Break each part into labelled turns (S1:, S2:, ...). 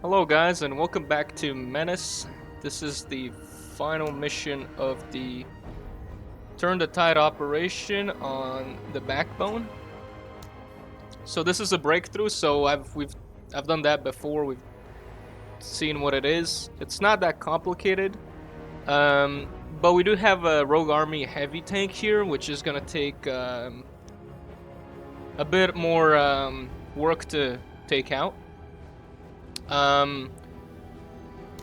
S1: Hello guys and welcome back to Menace. This is the final mission of the Turn the Tide operation on the Backbone. So this is a breakthrough, so I've done that before. We've seen what it is. It's not that complicated. But we do have a Rogue Army heavy tank here, which is gonna take a bit more work to take out.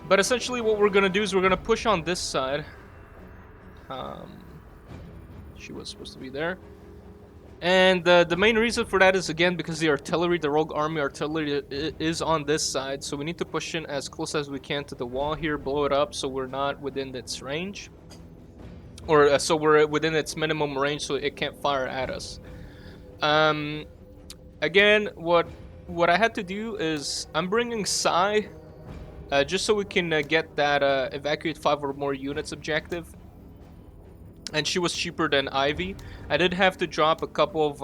S1: But essentially what we're gonna do is we're gonna push on this side. She was supposed to be there. And the main reason for that is, again, because the artillery, the Rogue Army artillery is on this side. So we need to push in as close as we can to the wall here, blow it up so we're not within its range. Or so we're within its minimum range so it can't fire at us. Again, what I had to do is I'm bringing Psy just so we can get that evacuate 5 or more units objective. And she was cheaper than Ivy. I did have to drop a couple of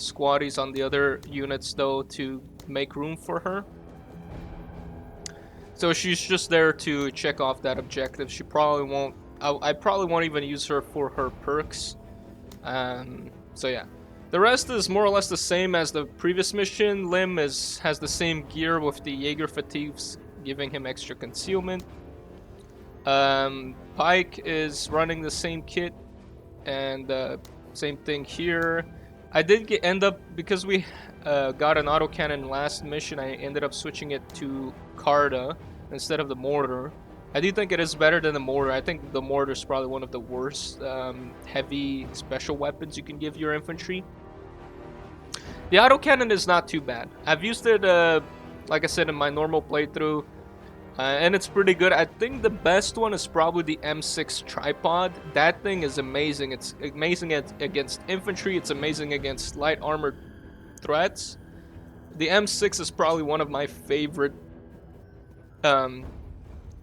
S1: squaddies on the other units though to make room for her. So she's just there to check off that objective. She probably won't. I probably won't even use her for her perks. So yeah. The rest is more or less the same as the previous mission. Lim has the same gear with the Jaeger fatigues giving him extra concealment. Pike is running the same kit. And same thing here. I did end up, because we got an autocannon last mission, I ended up switching it to Carta instead of the mortar. I do think it is better than the mortar. I think the mortar is probably one of the worst heavy special weapons you can give your infantry. The autocannon is not too bad. I've used it, like I said, in my normal playthrough. And it's pretty good. I think the best one is probably the M6 tripod. That thing is amazing. It's amazing against infantry. It's amazing against light armored threats. The M6 is probably one of my favorite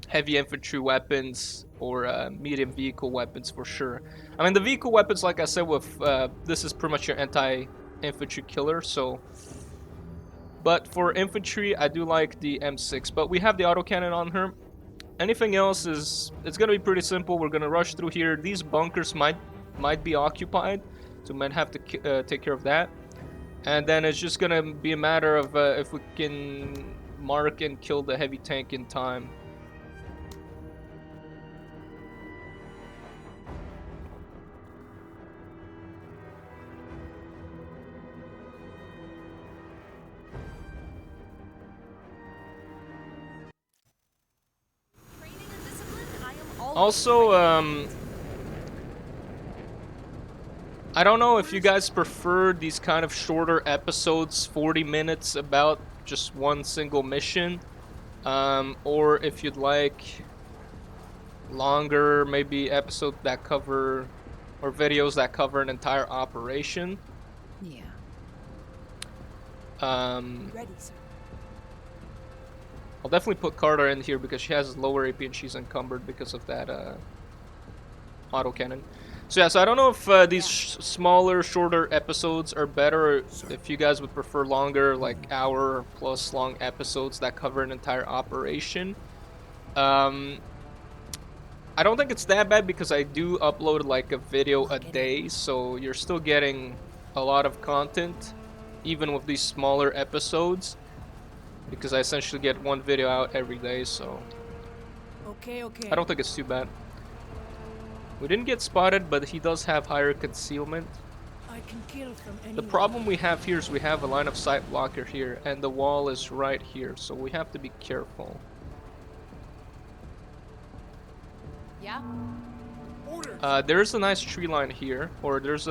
S1: heavy infantry weapons or medium vehicle weapons for sure. I mean, the vehicle weapons, like I said, with this is pretty much your anti-infantry killer, so... But for infantry, I do like the M6. But we have the autocannon on her. Anything else is... It's going to be pretty simple. We're going to rush through here. These bunkers might be occupied. So we might have to take care of that. And then it's just going to be a matter of if we can mark and kill the heavy tank in time. Also, I don't know if you guys prefer these kind of shorter episodes, 40 minutes about just one single mission, or if you'd like longer, maybe episodes that cover, or videos that cover an entire operation.
S2: Yeah.
S1: Ready, sir. I'll definitely put Carter in here because she has lower AP and she's encumbered because of that autocannon. So yeah, so I don't know if these smaller, shorter episodes are better, or if you guys would prefer longer, like hour-plus long episodes that cover an entire operation. I don't think it's that bad because I do upload like a video a day, so you're still getting a lot of content, even with these smaller episodes. Because I essentially get one video out every day, so
S2: Okay.
S1: I don't think it's too bad. We didn't get spotted, but he does have higher concealment.
S2: I can kill from anywhere.
S1: The problem we have here is we have a line of sight blocker here, and the wall is right here, so we have to be careful.
S2: Yeah.
S1: There's a nice tree line here, or there's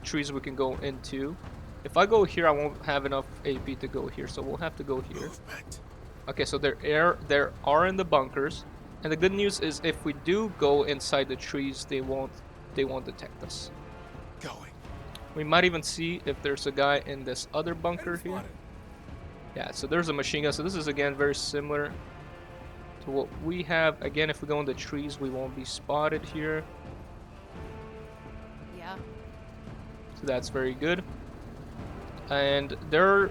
S1: trees we can go into. If I go here, I won't have enough AP to go here, so we'll have to go here. Okay, so there are in the bunkers, and the good news is if we do go inside the trees, they won't detect us.
S3: Going.
S1: We might even see if there's a guy in this other bunker here. Yeah, so there's a machine gun. So this is again very similar to what we have. Again, if we go in the trees, we won't be spotted here.
S2: Yeah.
S1: So that's very good. And the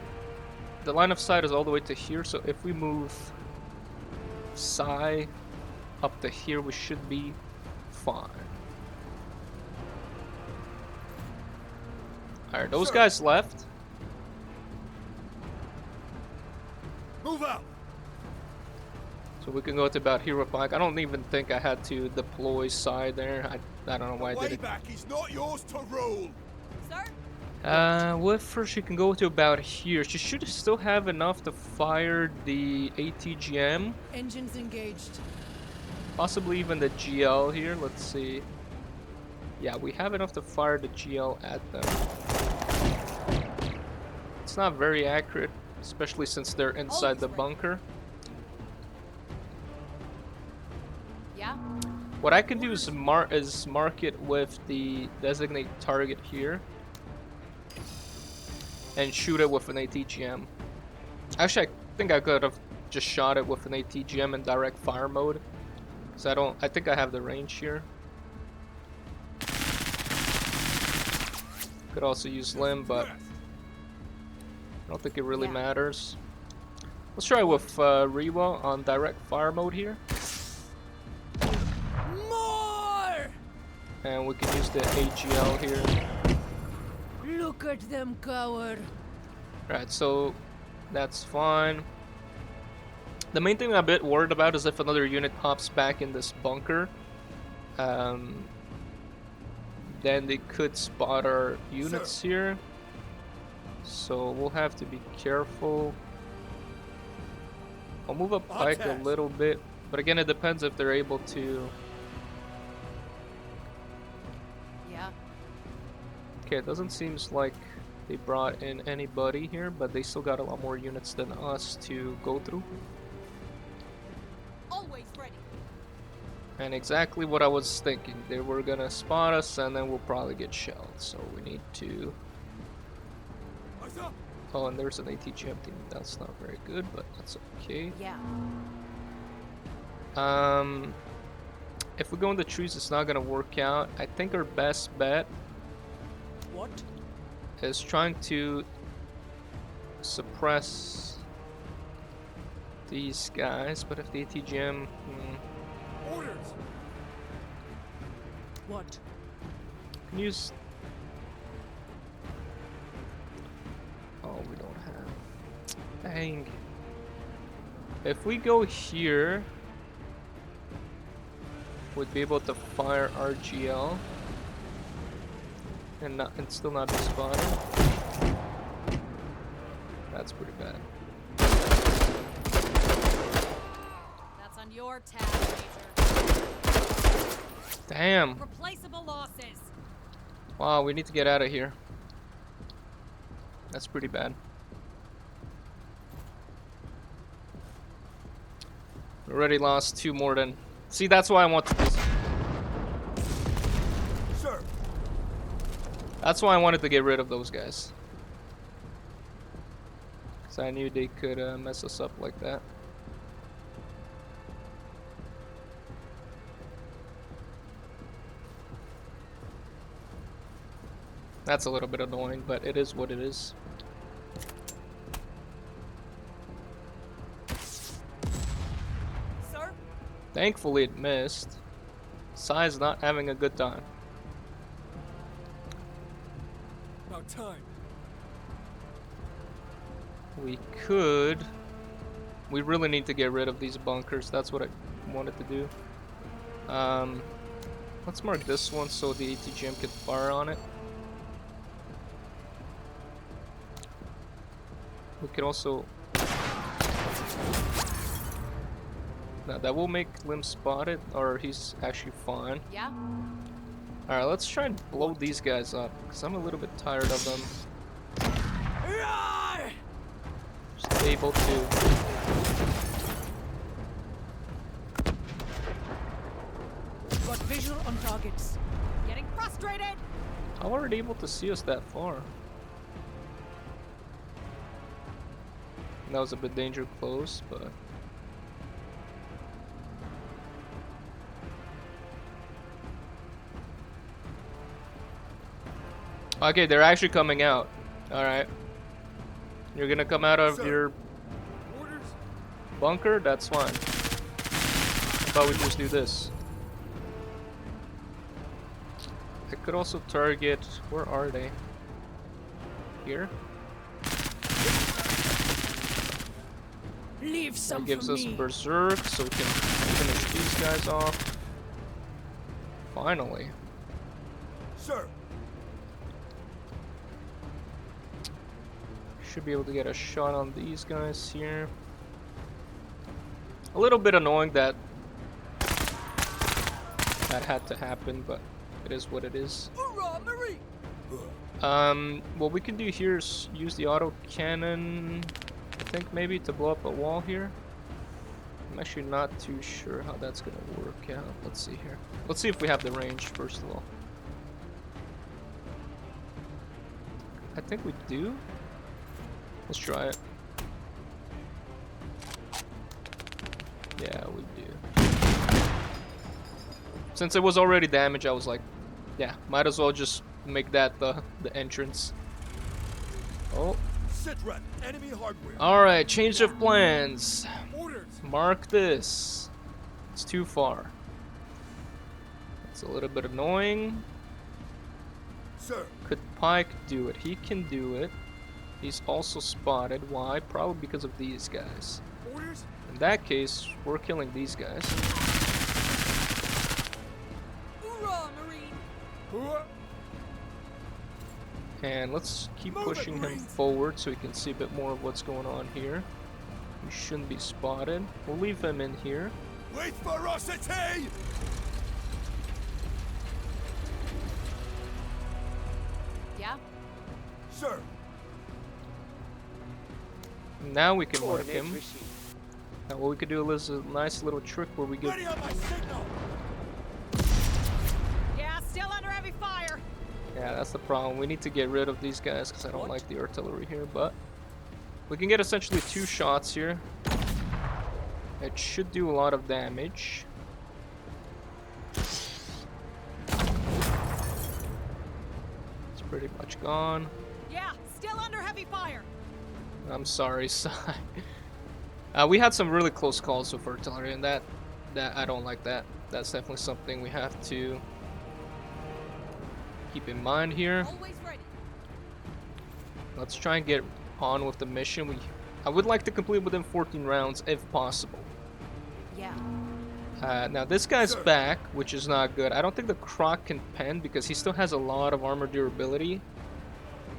S1: line of sight is all the way to here, so if we move Psi up to here, we should be fine. Alright, those guys left.
S3: Move out.
S1: So we can go to about Hero Park. I don't even think I had to deploy Psi there. I don't know why I
S3: Way
S1: did it.
S3: back is not yours to rule.
S2: Sir?
S1: With her, she can go to about here. She should still have enough to fire the ATGM.
S2: Engines engaged.
S1: Possibly even the GL here. Let's see. Yeah, we have enough to fire the GL at them. It's not very accurate, especially since they're inside the bunker.
S2: Yeah?
S1: What I can do is mark it with the designate target here. And shoot it with an ATGM. Actually, I think I could have just shot it with an ATGM in direct fire mode. So I think I have the range here. Could also use Limb, but I don't think it really matters. Let's try with Rewa on direct fire mode here.
S2: More!
S1: And we can use the AGL here.
S2: Look at them, coward.
S1: Right, so that's fine. The main thing I'm a bit worried about is if another unit hops back in this bunker. Then they could spot our units here. So we'll have to be careful. I'll move up pike a little bit. But again, it depends if they're able to...
S2: Yeah.
S1: Okay, it doesn't seem like they brought in anybody here, but they still got a lot more units than us to go through.
S2: Always ready.
S1: And exactly what I was thinking. They were gonna spot us and then we'll probably get shelled. So we need to... Oh, and there's an ATGM team. That's not very good, but that's okay.
S2: Yeah.
S1: If we go in the trees, it's not gonna work out. I think our best bet
S2: What?
S1: is trying to suppress these guys, but if the ATGM...
S3: Orders.
S2: What?
S1: can use... Oh, we don't have... Dang. If we go here, we'd be able to fire RGL and still not be spotted. That's pretty bad.
S2: That's on your tab, Major.
S1: Damn.
S2: Replaceable losses.
S1: Wow, we need to get out of here. That's pretty bad. We already lost 2 more than... See, that's why I wanted this.
S3: Sir.
S1: That's why I wanted to get rid of those guys. Because I knew they could mess us up like that. That's a little bit annoying, but it is what it is.
S2: Sir?
S1: Thankfully it missed. Sai's not having a good time.
S3: About time.
S1: We could... We really need to get rid of these bunkers. That's what I wanted to do. Let's mark this one so the ATGM can fire on it. We can also... Now that will make Lim spotted, or he's actually fine.
S2: Yeah?
S1: Alright, let's try and blow these guys up, because I'm a little bit tired of them. Just able to...
S2: Got visual on targets. Getting frustrated!
S1: How are they able to see us that far? That was a bit danger close, but... Okay, they're actually coming out. Alright. You're gonna come out of your bunker? That's fine. about we just do this? I could also target... Where are they? Here?
S2: Leave some
S1: That gives
S2: for
S1: us
S2: me.
S1: Berserk, so we can finish these guys off. Finally.
S3: Sir.
S1: Should be able to get a shot on these guys here. A little bit annoying that that had to happen, but it is what it is.
S3: Hoorah, Marie!
S1: What we can do here is use the auto cannon, I think maybe to blow up a wall here. I'm actually not too sure how that's gonna work out. Let's see here. Let's see if we have the range first of all. I think we do. Let's try it. Yeah, we do. Since it was already damaged, I was like, yeah, might as well just make that the entrance. Oh.
S3: Sit rep. Enemy hardware.
S1: Alright, change of plans.
S3: Orders.
S1: Mark this. It's too far. It's a little bit annoying.
S3: Sir.
S1: Could Pike do it? He can do it. He's also spotted. Why? Probably because of these guys.
S3: Orders.
S1: In that case, we're killing these guys.
S2: Hoorah, Marine!
S3: Hoorah.
S1: And let's keep
S3: Move it,
S1: pushing him
S3: Marines.
S1: forward so we can see a bit more of what's going on here. He shouldn't be spotted. We'll leave him in here.
S3: With ferocity!
S2: Yeah?
S3: Sir.
S1: Now we can mark
S4: Coordinates
S1: him.
S4: received.
S1: Now what we could do is a nice little trick where we get...
S3: Ready on my signal.
S2: Yeah, still under heavy fire.
S1: Yeah, that's the problem. We need to get rid of these guys because I don't like the artillery here, but... We can get essentially 2 shots here. It should do a lot of damage. It's pretty much gone.
S2: Yeah, still under heavy fire.
S1: I'm sorry, Sai. We had some really close calls with artillery, and that I don't like that. That's definitely something we have to keep in mind here.
S2: Always ready.
S1: Let's try and get on with the mission. I would like to complete within 14 rounds if possible.
S2: Yeah.
S1: Now this guy's back, which is not good. I don't think the Croc can pen because he still has a lot of armor durability.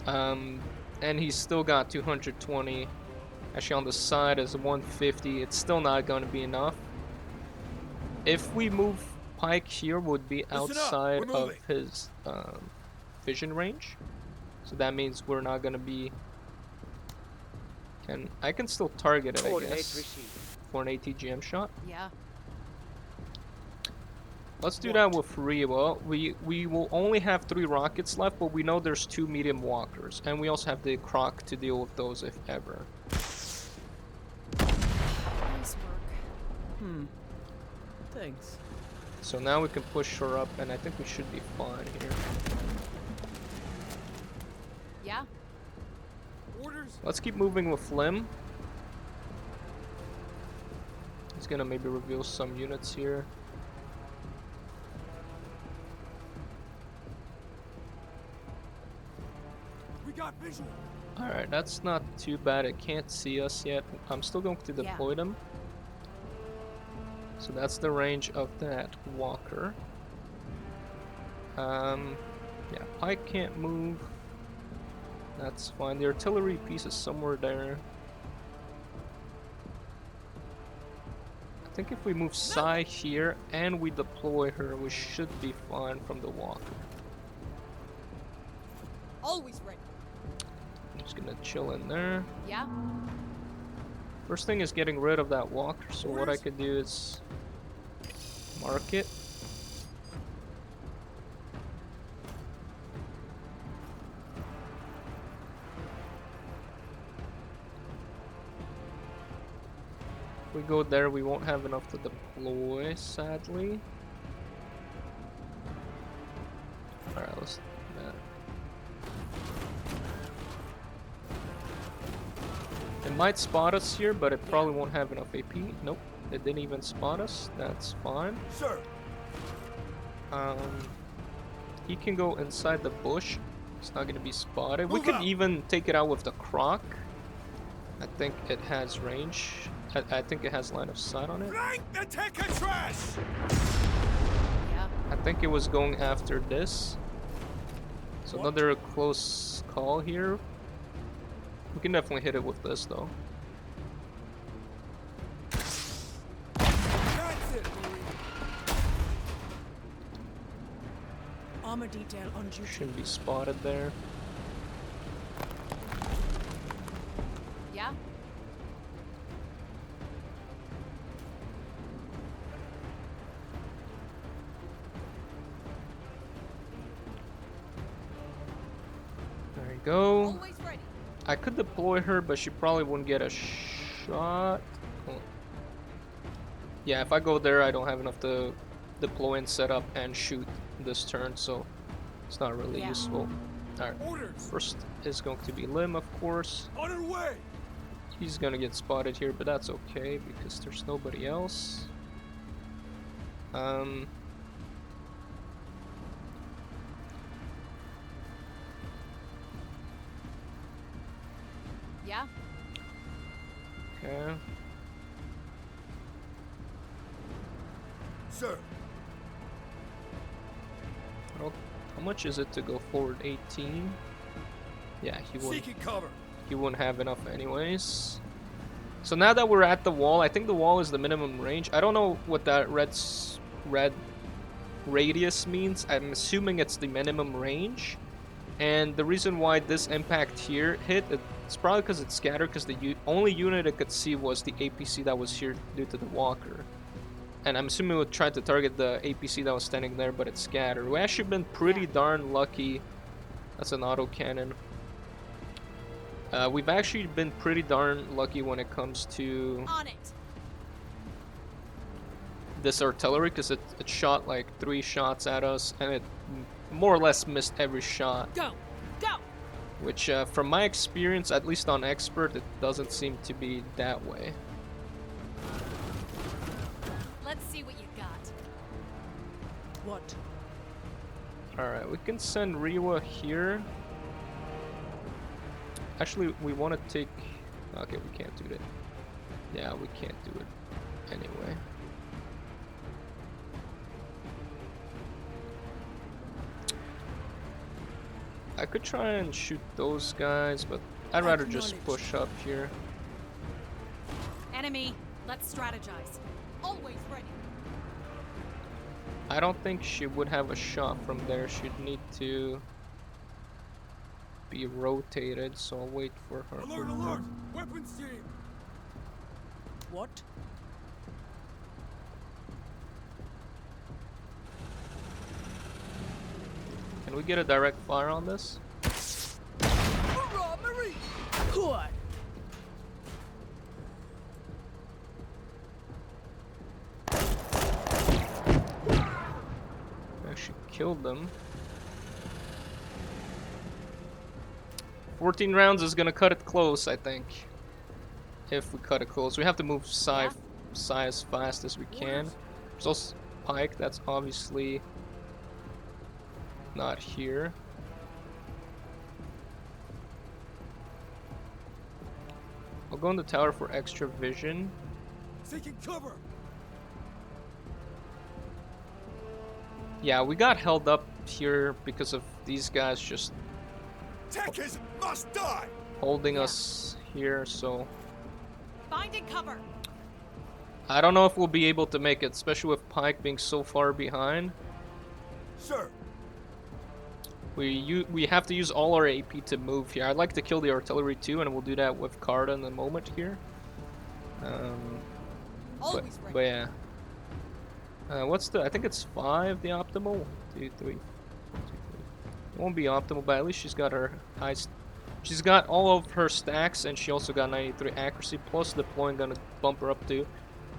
S1: And he's still got 220. Actually on the side is 150. It's still not going to be enough. If we move Pike here, would be outside of his vision range. So that means we're not going to be... I can still target it, I
S4: Coordinates
S1: guess,
S4: received.
S1: for an ATGM shot.
S2: Yeah.
S1: Let's do that with Reba. We will only have 3 rockets left, but we know there's 2 medium walkers, and we also have the Croc to deal with those if ever.
S2: Nice work.
S4: Thanks.
S1: So now we can push her up, and I think we should be fine here.
S2: Yeah?
S3: Orders.
S1: Let's keep moving with Flim. He's gonna maybe reveal some units here.
S3: We got visual.
S1: Alright, that's not too bad. It can't see us yet. I'm still going to deploy them. So that's the range of that walker. Yeah, Pike can't move. That's fine. The artillery piece is somewhere there. I think if we move Sai here and we deploy her, we should be fine from the walker.
S2: Always ready.
S1: Just gonna chill in there.
S2: Yeah?
S1: First thing is getting rid of that walker, so what I could do is mark it. If we go there, we won't have enough to deploy, sadly. Alright, let's do that. It might spot us here, but it probably won't have enough AP. Nope, it didn't even spot us. That's fine.
S3: Sir.
S1: He can go inside the bush. It's not gonna be spotted. We
S3: Move
S1: could
S3: out.
S1: even take it out with the croc. I think it has range. I think it has line of sight on it.
S3: Flank the tanker trash!
S2: Yeah.
S1: I think it was going after this. So
S3: What?
S1: another close call here. We can definitely hit it with this though.
S3: That's it, Marine.
S4: Armor detail on duty.
S1: Shouldn't be spotted there.
S2: Yeah.
S1: There you go.
S2: Always ready.
S1: I could deploy her, but she probably wouldn't get a shot. Oh. Yeah, if I go there, I don't have enough to deploy and set up and shoot this turn, so it's not really
S2: Yeah.
S1: useful. Alright,
S3: Orders.
S1: first is going to be Lim, of course.
S3: On our way.
S1: He's gonna get spotted here, but that's okay because there's nobody else.
S2: Yeah.
S1: Okay.
S3: Sir.
S1: Well, how much is it to go forward? 18? Yeah,
S3: Seeking cover.
S1: he wouldn't have enough anyways. So now that we're at the wall, I think the wall is the minimum range. I don't know what that red radius means. I'm assuming it's the minimum range. And the reason why this impact here hit, it's probably because it's scattered, because the only unit it could see was the APC that was here due to the walker. And I'm assuming it would try to target the APC that was standing there, but it's scattered. We've actually been pretty darn lucky. That's an autocannon. We've actually been pretty darn lucky when it comes to
S2: On it.
S1: this artillery, because it shot like 3 shots at us, and it more or less missed every shot.
S2: Go. Go.
S1: Which, from my experience, at least on expert, it doesn't seem to be that way.
S2: Let's see what you got.
S4: What?
S1: Alright, we can send Riwa here. Actually, we want to take... Okay, we can't do that. Yeah, we can't do it anyway. I could try and shoot those guys, but I'd rather just push up here.
S2: Enemy. Let's strategize. Always ready.
S1: I don't think she would have a shot from there. She'd need to be rotated, so I'll wait for her.
S3: Alert, alert! Weapons team!
S4: What?
S1: Can we get a direct fire on this?
S3: Hurrah, Marine!
S4: What?
S1: Actually killed them. 14 rounds is gonna cut it close, I think. If we cut it close. We have to move Psy as fast as we can. There's also Pike, that's obviously not here. I'll go in the tower for extra vision.
S3: Seeking cover!
S1: Yeah, we got held up here because of these guys just
S3: Tankers must die!
S1: holding us here, so
S2: Finding cover.
S1: I don't know if we'll be able to make it, especially with Pike being so far behind.
S3: Sir!
S1: We have to use all our AP to move here. I'd like to kill the artillery too, and we'll do that with Carta in a moment here.
S2: Always ready.
S1: But yeah. What's the? I think it's 5 the optimal. 1, 2, 3. 1, 2, 3. It won't be optimal, but at least she's got her high. She's got all of her stacks, and she also got 93 accuracy. Plus deploying gonna bump her up to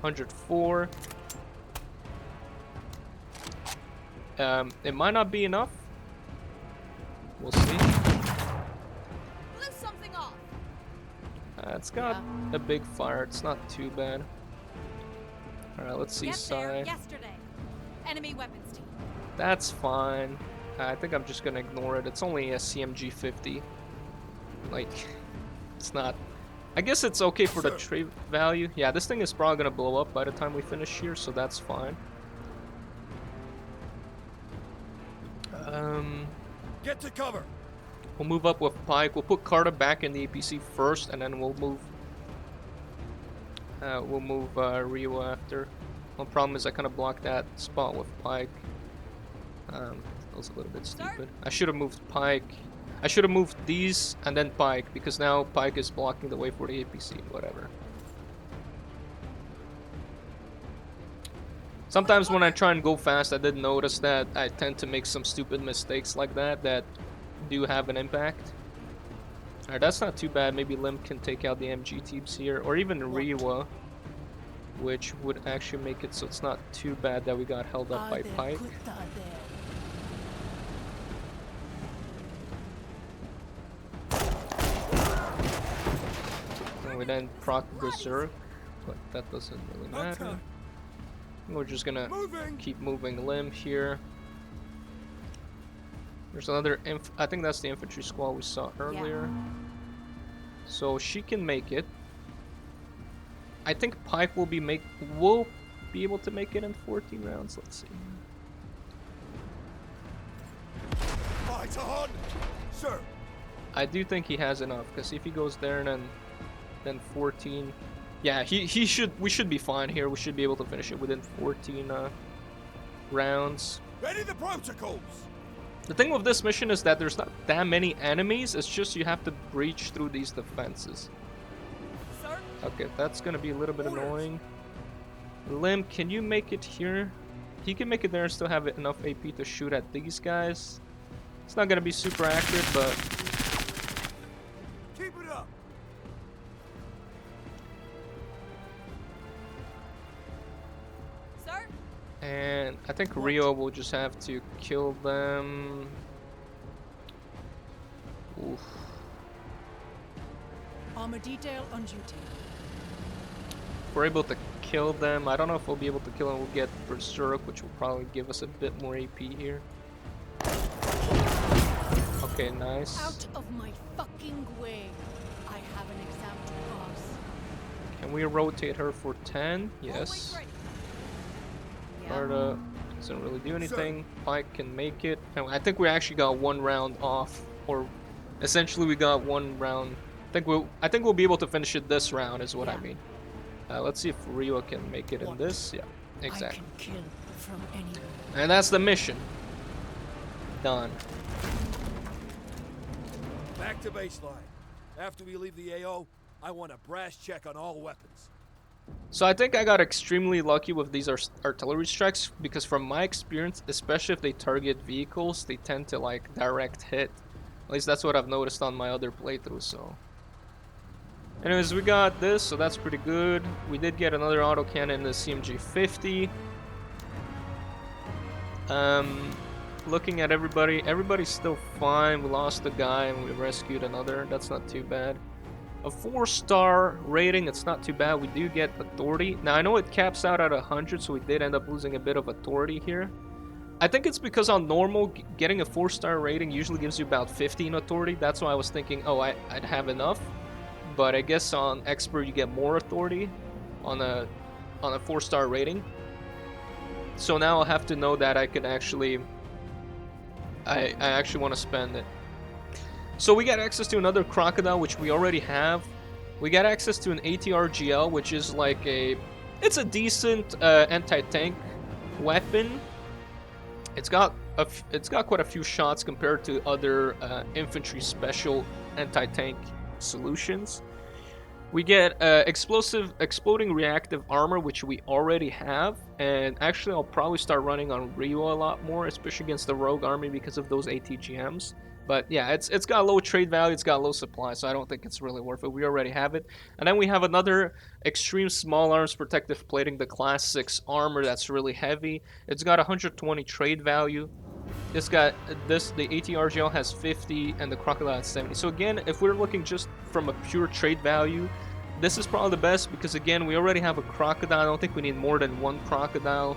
S1: 104. It might not be enough. We'll see.
S2: Blew something off.
S1: It's got a big fire. It's not too bad. Alright, let's see
S2: Get there
S1: Sai.
S2: yesterday. Enemy weapons team.
S1: That's fine. I think I'm just gonna ignore it. It's only a CMG 50. Like, it's not... I guess it's okay for the trade value. Yeah, this thing is probably gonna blow up by the time we finish here, so that's fine.
S3: Get to cover.
S1: We'll move up with Pike. We'll put Carter back in the APC first, and then we'll move Rio after. One problem is I kind of blocked that spot with Pike. That was a little bit stupid. I should have moved Pike. I should have moved these and then Pike, because now Pike is blocking the way for the APC. Whatever. Sometimes when I try and go fast, I did notice that I tend to make some stupid mistakes like that do have an impact. Alright, that's not too bad. Maybe Lim can take out the MG teams here, or even Riwa, which would actually make it so it's not too bad that we got held up by Pike. And we then proc Berserk, but that doesn't really matter. We're just gonna keep moving Lim here. There's another I think that's the infantry squad we saw earlier. So she can make it. I think Pike will be able to make it in 14 rounds. Let's see.
S3: Fight on, sir.
S1: I do think he has enough, because if he goes there and then 14, yeah, we should be fine here. We should be able to finish it within 14 rounds.
S3: Ready the protocols.
S1: The thing with this mission is that there's not that many enemies. It's just you have to breach through these defenses.
S2: Sir?
S1: Okay, that's gonna be a little bit annoying. Lim, can you make it here? He can make it there and still have enough AP to shoot at these guys. It's not gonna be super accurate, but
S3: Keep it up.
S2: Sir?
S1: and I think Rio will just have to kill them. Oof.
S4: Armor detail on duty.
S1: If we're able to kill them, I don't know if we'll be able to kill them. We'll get Berserk, which will probably give us a bit more AP here. Okay, nice.
S2: Out of my fucking way. I have an exam to pass.
S1: Can we rotate her for 10?
S2: Always
S1: Yes.
S2: ready.
S1: Carta doesn't really do anything. Pike can make it. And I think we actually got one round off, or essentially we got one round. I think we'll be able to finish it this round, is what I mean. Let's see if Rio can make it in this. Yeah, exactly.
S4: I can kill from anywhere.
S1: And that's the mission. Done.
S3: Back to baseline. After we leave the AO, I want a brass check on all weapons.
S1: So I think I got extremely lucky with these artillery strikes, because from my experience, especially if they target vehicles, they tend to like direct hit. At least that's what I've noticed on my other playthroughs. So anyways, we got this, so that's pretty good. We did get another autocannon in the CMG 50. Looking at everybody's still fine. We lost a guy and we rescued another. That's not too bad. A 4-star rating, it's not too bad. We do get authority. Now I know it caps out at 100, so we did end up losing a bit of authority here. I think it's because on normal, getting a 4-star rating usually gives you about 15 authority. That's why I was thinking, oh, I'd have enough. But I guess on expert you get more authority on a 4-star rating. So now I'll have to know that I could actually I actually want to spend it. So we got access to another crocodile, which we already have. We got access to an ATRGL, which is like it's a decent anti-tank weapon. It's got quite a few shots compared to other infantry special anti-tank solutions. We get exploding reactive armor, which we already have, and actually I'll probably start running on Rio a lot more, especially against the rogue army because of those ATGMs. But yeah, it's got low trade value, it's got low supply, so I don't think it's really worth it. We already have it. And then we have another extreme small arms protective plating, the class 6 armor that's really heavy. It's got 120 trade value. This got the ATRGL has 50 and the Crocodile has 70. So again, if we're looking just from a pure trade value, this is probably the best because again, we already have a Crocodile. I don't think we need more than one Crocodile.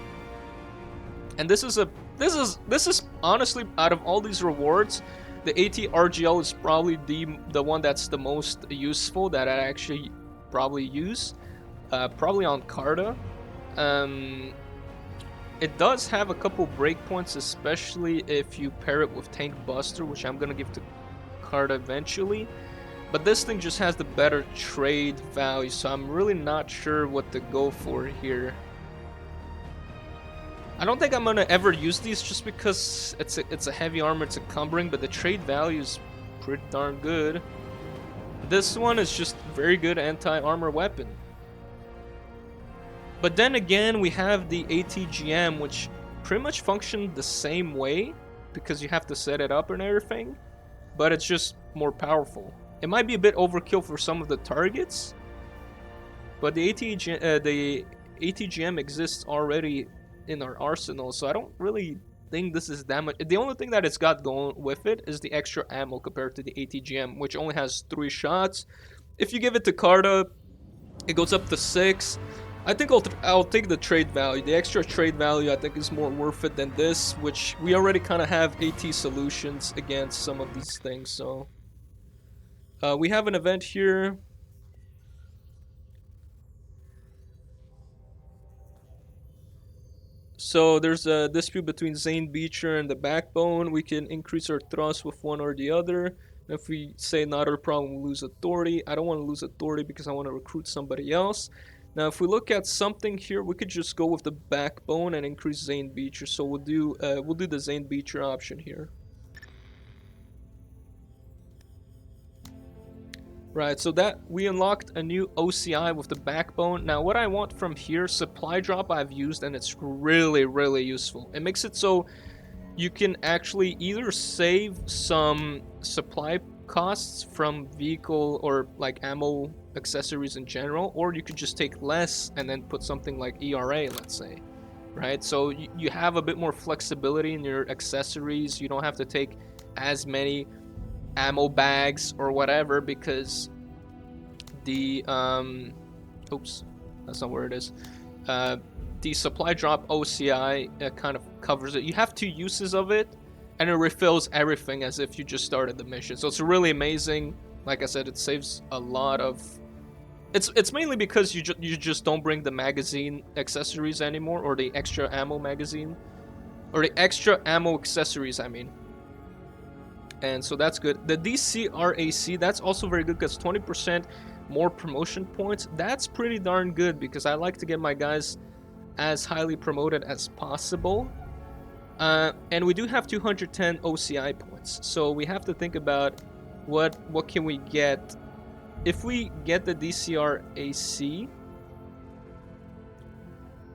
S1: And this is honestly, out of all these rewards, the ATRGL is probably the one that's the most useful that I actually probably use. Probably on Carta. It does have a couple breakpoints, especially if you pair it with Tank Buster, which I'm gonna give to Carta eventually. But this thing just has the better trade value, so I'm really not sure what to go for here. I don't think I'm gonna ever use these just because it's a heavy armor, it's encumbering, but the trade value is pretty darn good. This one is just very good anti-armor weapon. But then again, we have the ATGM, which pretty much functions the same way because you have to set it up and everything, but it's just more powerful. It might be a bit overkill for some of the targets, but the ATGM exists already in our arsenal, so I don't really think this is that much. The only thing that it's got going with it is the extra ammo compared to the ATGM, which only has 3 shots. If you give it to Carta, it goes up to 6. I think I'll take the trade value. The extra trade value I think is more worth it than this, which we already kind of have AT solutions against some of these things. So we have an event here. So there's a dispute between Zane Beecher and the Backbone. We can increase our thrust with one or the other. If we say not our problem, we lose authority. I don't want to lose authority because I want to recruit somebody else. Now, if we look at something here, we could just go with the Backbone and increase Zane Beecher. So we'll do the Zane Beecher option here. Right, so that we unlocked a new OCI with the Backbone. Now, what I want from here, supply drop I've used, and it's really, really useful. It makes it so you can actually either save some supply costs from vehicle or like ammo accessories in general, or you could just take less and then put something like ERA, let's say, right? So you have a bit more flexibility in your accessories. You don't have to take as many ammo bags or whatever because the oops, that's not where it is. The supply drop OCI kind of covers it. You have 2 uses of it, and it refills everything as if you just started the mission. So it's really amazing. Like I said, it saves a lot of. It's mainly because you just don't bring the magazine accessories anymore, or the extra ammo magazine, or the extra ammo accessories, I mean. And so that's good. The DCRAC, that's also very good because 20% more promotion points. That's pretty darn good because I like to get my guys as highly promoted as possible. And we do have 210 OCI points, so we have to think about what can we get. If we get the DCRAC,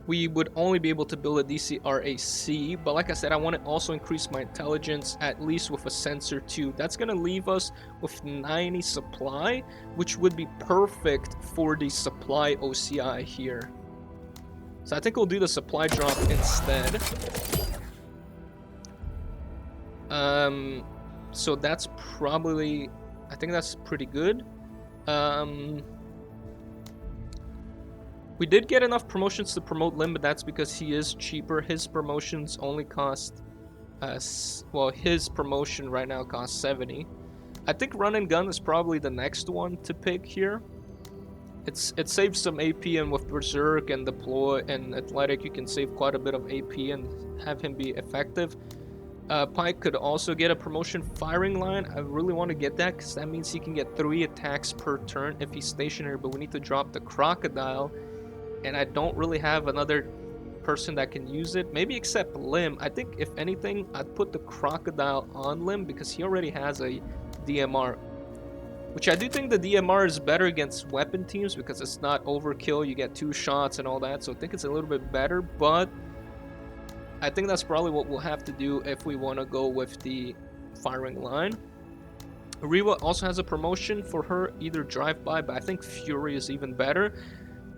S1: we would only be able to build a DCRAC, but like I said, I want to also increase my intelligence at least with a sensor too. That's going to leave us with 90 supply, which would be perfect for the supply OCI here. So I think we'll do the supply drop instead. So that's probably, I think that's pretty good. We did get enough promotions to promote Lim, but that's because he is cheaper. His promotions only cost, well, his promotion right now costs 70. I think Run and Gun is probably the next one to pick here. It saves some AP, and with Berserk and Deploy and Athletic, you can save quite a bit of AP and have him be effective. Pike could also get a promotion Firing Line. I really want to get that because that means he can get 3 attacks per turn if he's stationary, but we need to drop the Crocodile, and I don't really have another person that can use it, maybe except Lim. I think if anything, I'd put the Crocodile on Lim because he already has a DMR, which I do think the DMR is better against weapon teams because it's not overkill. You get 2 shots and all that, so I think it's a little bit better, but I think that's probably what we'll have to do if we want to go with the Firing Line. Riva also has a promotion for her, either Drive-By, but I think Fury is even better.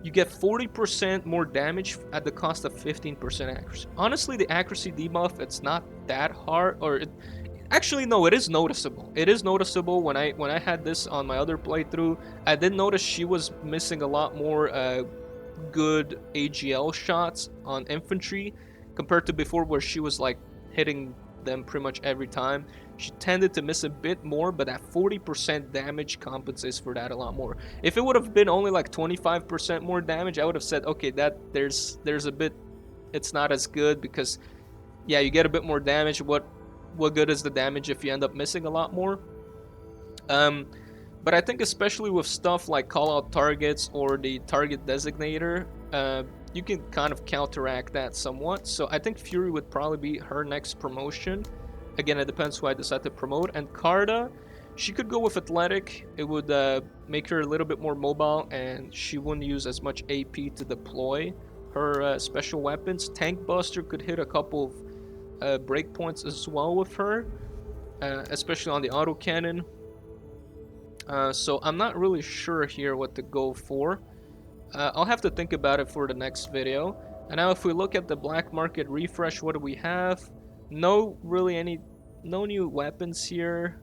S1: you get 40% more damage at the cost of 15% accuracy. Honestly, the accuracy debuff, it's not that hard, or actually no, it is noticeable. It is noticeable. When I had this on my other playthrough, I did notice she was missing a lot more good AGL shots on infantry compared to before, where she was like hitting them pretty much every time. She tended to miss a bit more, but that 40% damage compensates for that a lot more. If it would have been only like 25% more damage, I would have said, okay, that there's a bit, it's not as good, because yeah, you get a bit more damage. What good is the damage if you end up missing a lot more? But I think especially with stuff like call out targets or the target designator, you can kind of counteract that somewhat. So I think Fury would probably be her next promotion. Again, it depends who I decide to promote. And Carta, she could go with Athletic. It would make her a little bit more mobile, and she wouldn't use as much AP to deploy her special weapons. Tank Buster could hit a couple of breakpoints as well with her, especially on the autocannon. So I'm not really sure here what to go for. I'll have to think about it for the next video. And now if we look at the black market refresh, what do we have? No new weapons here.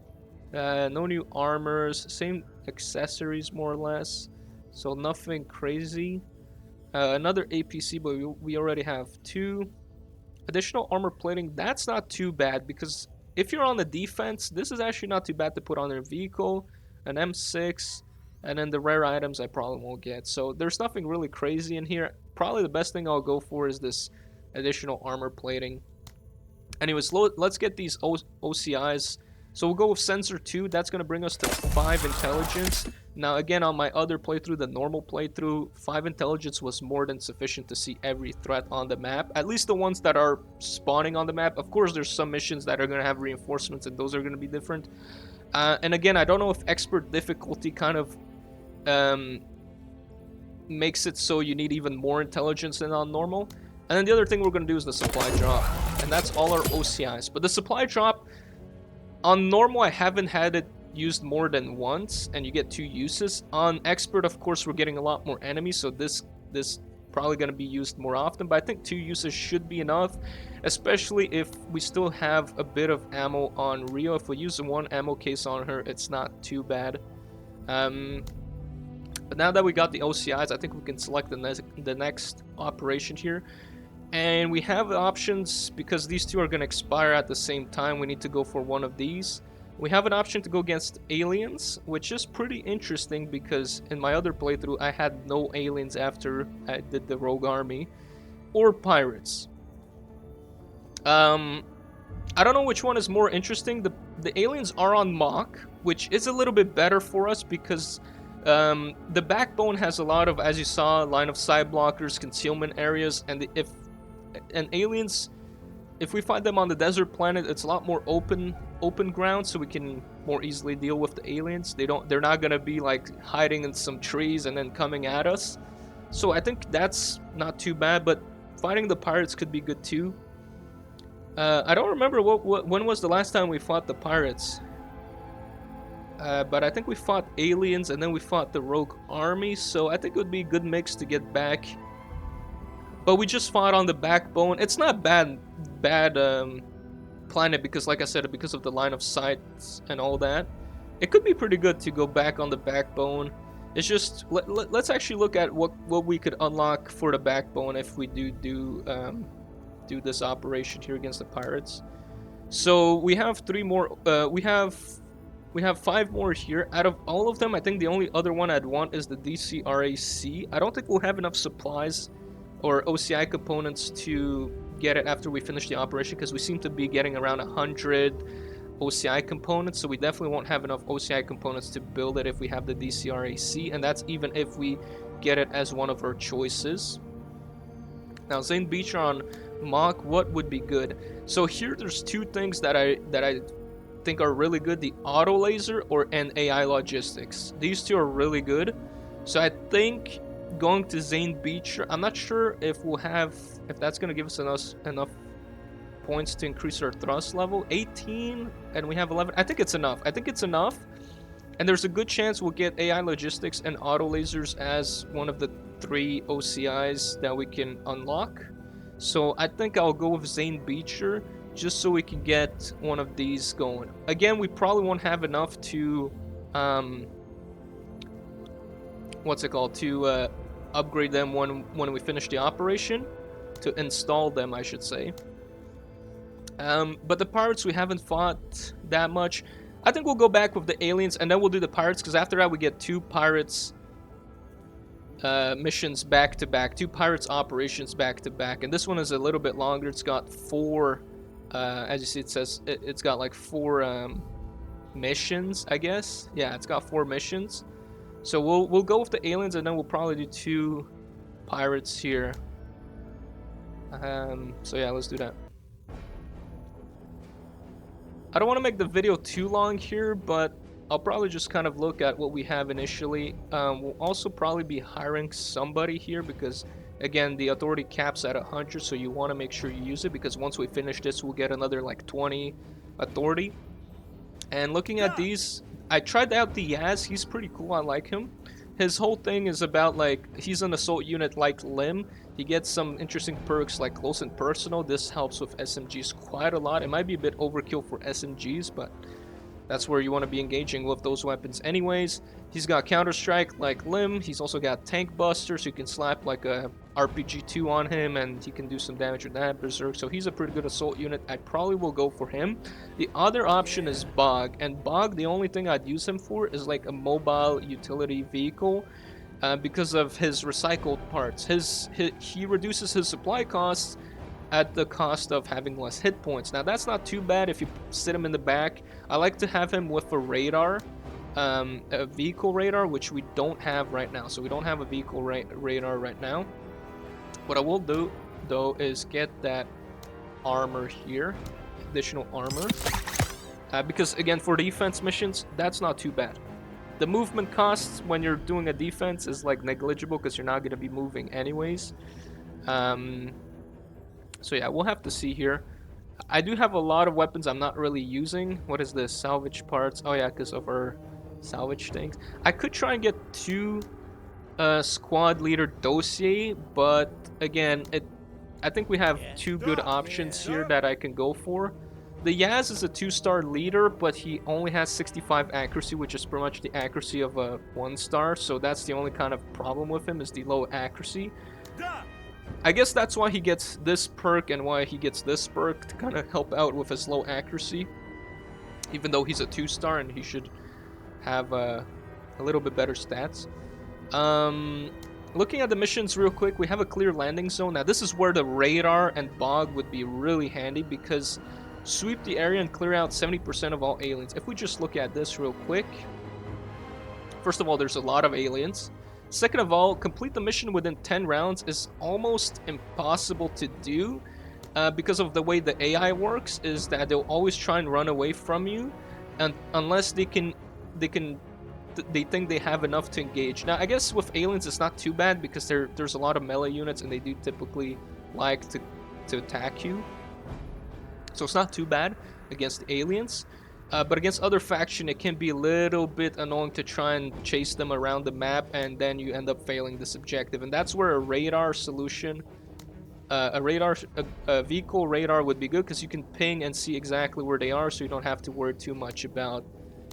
S1: No new armors. Same accessories more or less. So nothing crazy. Another APC, but we already have 2. Additional armor plating, that's not too bad, because if you're on the defense, this is actually not too bad to put on their vehicle. An M6, and then the rare items I probably won't get. So there's nothing really crazy in here. Probably the best thing I'll go for is this additional armor plating. Anyways, let's get these OCIs. So we'll go with Sensor 2. That's going to bring us to 5 intelligence. Now again, on my other playthrough, the normal playthrough, 5 intelligence was more than sufficient to see every threat on the map. At least the ones that are spawning on the map. Of course, there's some missions that are going to have reinforcements, and those are going to be different. And again, I don't know if expert difficulty kind of makes it so you need even more intelligence than on normal. And then the other thing we're going to do is the supply drop. And that's all our OCIs. But the supply drop, on normal, I haven't had it used more than once, and you get 2 uses. On expert, of course, we're getting a lot more enemies, so this probably going to be used more often, but I think 2 uses should be enough, especially if we still have a bit of ammo on Rio. If we use 1 ammo case on her, it's not too bad. But now that we got the OCIs, I think we can select the next operation here. And we have options, because these 2 are going to expire at the same time. We need to go for one of these. We have an option to go against aliens, which is pretty interesting, because in my other playthrough I had no aliens after I did the rogue army, or pirates. I don't know which one is more interesting. The aliens are on Mach, which is a little bit better for us, because the backbone has a lot of, as you saw, line of sight blockers, concealment areas, and aliens, if we find them on the desert planet, it's a lot more open ground, so we can more easily deal with the aliens. They're not gonna be like hiding in some trees and then coming at us. So I think that's not too bad, but fighting the pirates could be good too. I don't remember when was the last time we fought the pirates. But I think we fought aliens and then we fought the rogue army, so I think it would be a good mix to get back. But we just fought on the backbone. It's not bad planet, because like I said, because of the line of sight and all that. It could be pretty good to go back on the backbone. It's just, let's actually look at what we could unlock for the backbone if we do this operation here against the pirates. So we have 3 more, we have 5 more here. Out of all of them, I think the only other one I'd want is the DCRAC. I don't think we'll have enough supplies or OCI components to get it after we finish the operation, because we seem to be getting around 100 OCI components, so we definitely won't have enough OCI components to build it if we have the DCRAC, and that's even if we get it as one of our choices. Now, Zane Beecher on Mach, what would be good? So here there's 2 things that I think are really good: the auto laser and AI logistics. These 2 are really good, so I think going to Zane Beecher, I'm not sure if that's going to give us enough points to increase our thrust level. 18 and we have 11. I think it's enough. And there's a good chance we'll get AI logistics and auto lasers as one of the 3 OCIs that we can unlock. So I think I'll go with Zane Beecher just so we can get one of these going. Again, we probably won't have enough to what's it called, to upgrade them when we finish the operation, to install them I should say. But the pirates we haven't fought that much. I think we'll go back with the aliens and then we'll do the pirates, because after that we get 2 pirates missions back to back, 2 pirates operations back to back, and this one is a little bit longer. It's got 4 as you see, it says it's got like 4 missions, I guess. Yeah, it's got 4 missions. So we'll go with the aliens and then we'll probably do 2 pirates here. So yeah, let's do that. I don't want to make the video too long here, but I'll probably just kind of look at what we have initially. We'll also probably be hiring somebody here because, again, the authority cap's at 100, so you want to make sure you use it, because once we finish this, we'll get another like 20 authority. And looking at these, I tried out the Yaz. He's pretty cool. I like him. His whole thing is about, like, he's an assault unit like Lim. He gets some interesting perks like close and personal. This helps with SMGs quite a lot. It might be a bit overkill for SMGs, but that's where you want to be engaging with those weapons anyways. He's got Counter-Strike like Lim. He's also got Tank Buster, so you can slap like a RPG-2 on him and he can do some damage with that. Berserk, so he's a pretty good assault unit. I probably will go for him. The other option is Bog, and Bog, the only thing I'd use him for is like a mobile utility vehicle. Because of his recycled parts. He reduces his supply costs at the cost of having less hit points. Now that's not too bad if you sit him in the back. I like to have him with a radar, a vehicle radar, which we don't have right now. So we don't have a vehicle radar right now. What I will do though is get that armor here, additional armor, because again, for defense missions, that's not too bad. The movement costs when you're doing a defense is like negligible because you're not going to be moving anyways. So yeah, we'll have to see here. I do have a lot of weapons I'm not really using. What is this? Salvage parts. Oh yeah, because of our salvage things. I could try and get 2 squad leader dossier, but again, I think we have 2 good options here that I can go for. The Yaz is a 2-star leader, but he only has 65 accuracy, which is pretty much the accuracy of a 1-star, so that's the only kind of problem with him, is the low accuracy. I guess that's why he gets this perk and why he gets this perk, to kind of help out with his low accuracy. Even though he's a 2-star and he should have a little bit better stats. Looking at the missions real quick, we have a clear landing zone. Now this is where the radar and Bog would be really handy, because sweep the area and clear out 70% of all aliens. If we just look at this real quick, first of all, there's a lot of aliens. Second of all, complete the mission within 10 rounds is almost impossible to do, because of the way the AI works, is that they'll always try and run away from you, and unless they think they have enough to engage. Now, I guess with aliens it's not too bad because there's a lot of melee units and they do typically like to attack you. So it's not too bad against the aliens. But against other faction, it can be a little bit annoying to try and chase them around the map, and then you end up failing this objective. And that's where a radar solution, a vehicle radar would be good, because you can ping and see exactly where they are, so you don't have to worry too much about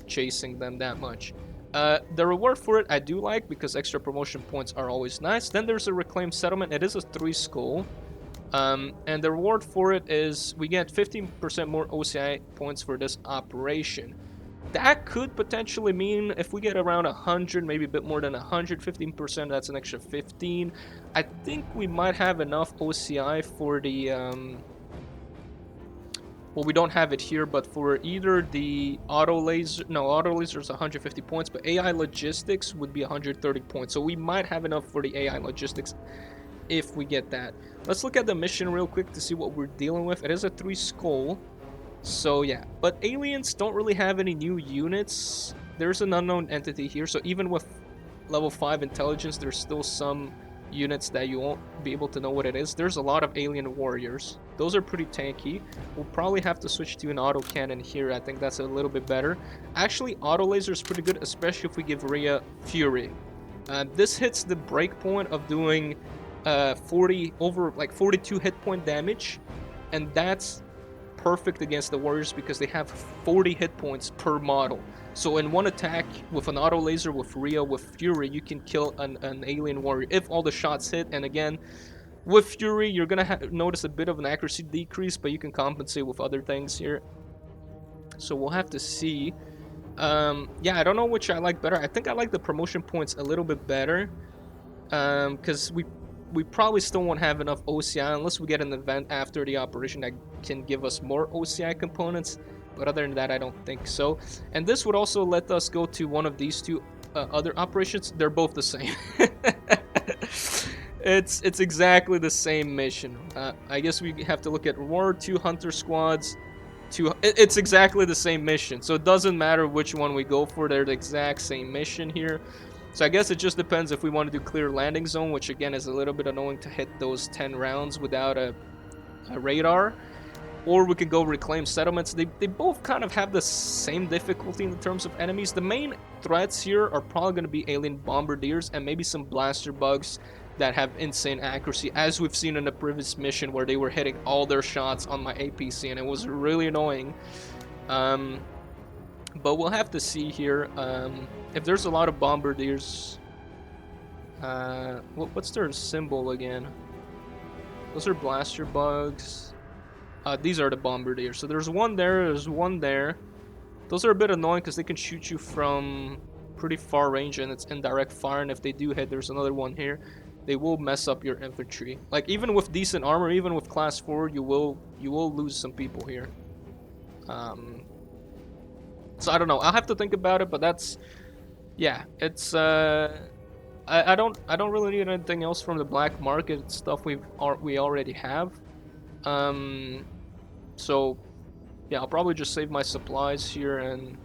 S1: chasing them that much. The reward for it I do like, because extra promotion points are always nice. Then there's a reclaimed settlement. It is a 3 skull. And the reward for it is we get 15% more OCI points for this operation. That could potentially mean if we get around 100, maybe a bit more than 115%, that's an extra 15. I think we might have enough OCI for the, well, we don't have it here, but for either the auto laser is 150 points, but AI logistics would be 130 points. So we might have enough for the AI logistics if we get that. Let's look at the mission real quick to see what we're dealing with. It is a 3 skull, so yeah. But aliens don't really have any new units. There's an unknown entity here, so even with level 5 intelligence, there's still some units that you won't be able to know what it is. There's a lot of alien warriors. Those are pretty tanky. We'll probably have to switch to an auto cannon here. I think that's a little bit better. Actually, auto laser is pretty good, especially if we give Rhea Fury. This hits the breakpoint of doing 42 hit point damage, and that's perfect against the warriors because they have 40 hit points per model. So in one attack with an auto laser, with Rhea, with Fury, you can kill an alien warrior if all the shots hit. And again, with Fury, you're gonna notice a bit of an accuracy decrease, but you can compensate with other things here. So we'll have to see. Yeah, I don't know which I like better. I think I like the promotion points a little bit better, because we probably still won't have enough OCI unless we get an event after the operation that can give us more OCI components. But other than that, I don't think so. And this would also let us go to one of these two other operations. They're both the same. It's exactly the same mission. I guess we have to look at War 2 Hunter Squads. It's exactly the same mission, so it doesn't matter which one we go for. They're the exact same mission here. So I guess it just depends if we want to do clear landing zone, which again is a little bit annoying to hit those 10 rounds without a radar, or we could go reclaim settlements. They both kind of have the same difficulty in terms of enemies. The main threats here are probably going to be alien bombardiers and maybe some blaster bugs that have insane accuracy, as we've seen in the previous mission where they were hitting all their shots on my APC, and it was really annoying. But we'll have to see here. If there's a lot of bombardiers, what's their symbol again? Those are blaster bugs. These are the bombardiers. So there's one there, there's one there. Those are a bit annoying because they can shoot you from pretty far range and it's indirect fire, and if they do hit, there's another one here. They will mess up your infantry. Like, even with decent armor, even with class 4, you will lose some people here. So I don't know. I'll have to think about it, but that's, yeah, it's I don't really need anything else from the black market stuff we already have. So yeah, I'll probably just save my supplies here, and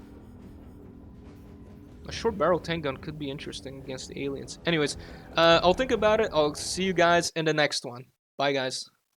S1: a short barrel tank gun could be interesting against the aliens. Anyways, I'll think about it. I'll see you guys in the next one. Bye, guys.